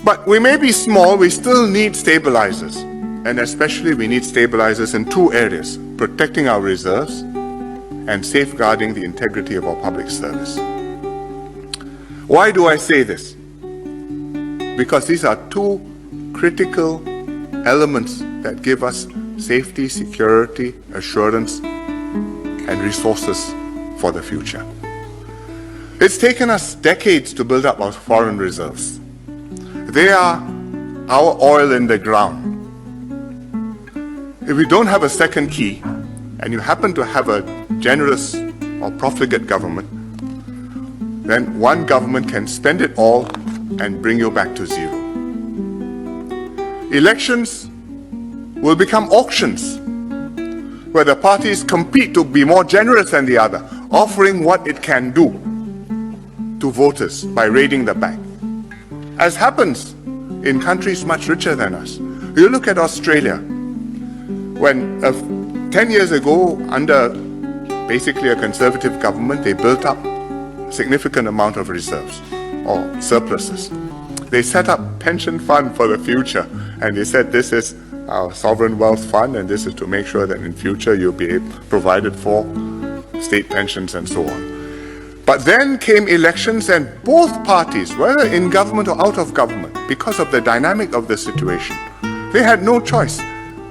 But we may be small, we still need stabilizers. And especially we need stabilizers in two areas: protecting our reserves and safeguarding the integrity of our public service. Why do I say this? Because these are two critical elements that give us safety, security, assurance, and resources for the future. It's taken us decades to build up our foreign reserves. They are our oil in the ground. If we don't have a second key, and you happen to have a generous or profligate government, then one government can spend it all and bring you back to zero. Elections will become auctions where the parties compete to be more generous than the other, offering what it can do to voters by raiding the bank, as happens in countries much richer than us. You look at Australia, when 10 years ago, under basically a conservative government, they built up a significant amount of reserves or surpluses. They set up pension fund for the future, and they said this is our sovereign wealth fund, and this is to make sure that in future you'll be provided for state pensions and so on. But then came elections, and both parties, whether in government or out of government, because of the dynamic of the situation, they had no choice.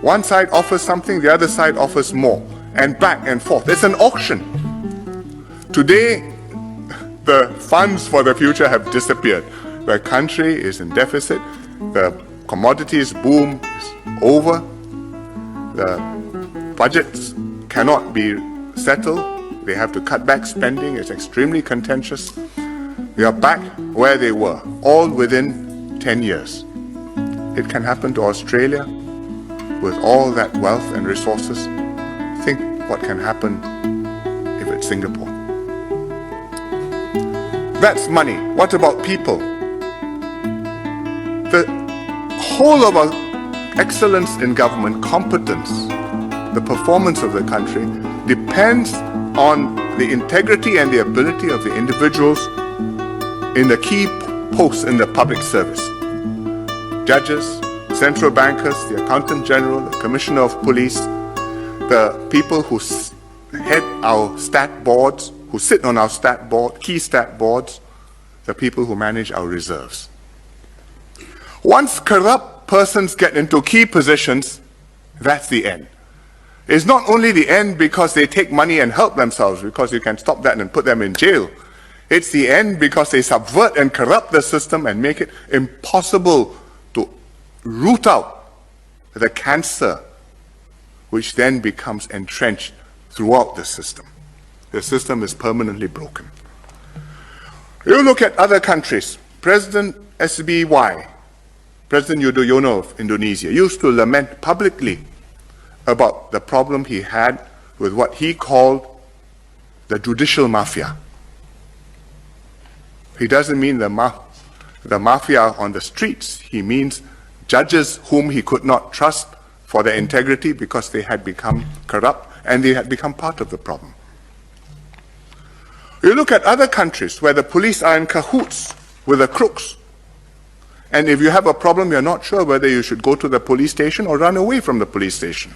One side offers something, the other side offers more, and back and forth. It's an auction. Today, the funds for the future have disappeared. The country is in deficit, the commodities boom is over, the budgets cannot be settled, they have to cut back spending, it's extremely contentious. We are back where they were, all within 10 years. It can happen to Australia with all that wealth and resources. Think what can happen if it's Singapore. That's money. What about people? The whole of our excellence in government, competence, the performance of the country depends on the integrity and the ability of the individuals in the key posts in the public service. Judges, central bankers, the accountant general, the commissioner of police, the people who head our stat boards, who sit on our stat board, key stat boards, the people who manage our reserves. Once corrupt persons get into key positions, that's the end. It's not only the end because they take money and help themselves, because you can stop that and put them in jail. It's the end because they subvert and corrupt the system and make it impossible to root out the cancer, which then becomes entrenched throughout the system. The system is permanently broken. You look at other countries. President SBY, President Yudhoyono of Indonesia, used to lament publicly about the problem he had with what he called the judicial mafia. He doesn't mean the mafia on the streets. He means judges whom he could not trust for their integrity because they had become corrupt and they had become part of the problem. You look at other countries where the police are in cahoots with the crooks. And if you have a problem, you're not sure whether you should go to the police station or run away from the police station.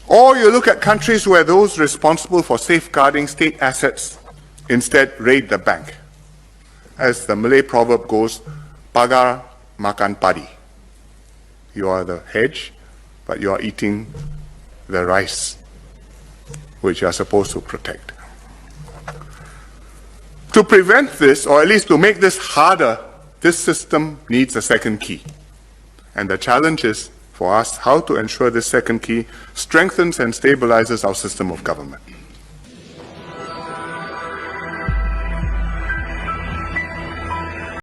Or you look at countries where those responsible for safeguarding state assets instead raid the bank. As the Malay proverb goes, pagar makan padi. You are the hedge, but you are eating the rice, which you are supposed to protect. To prevent this, or at least to make this harder, this system needs a second key. And the challenge is for us how to ensure this second key strengthens and stabilizes our system of government.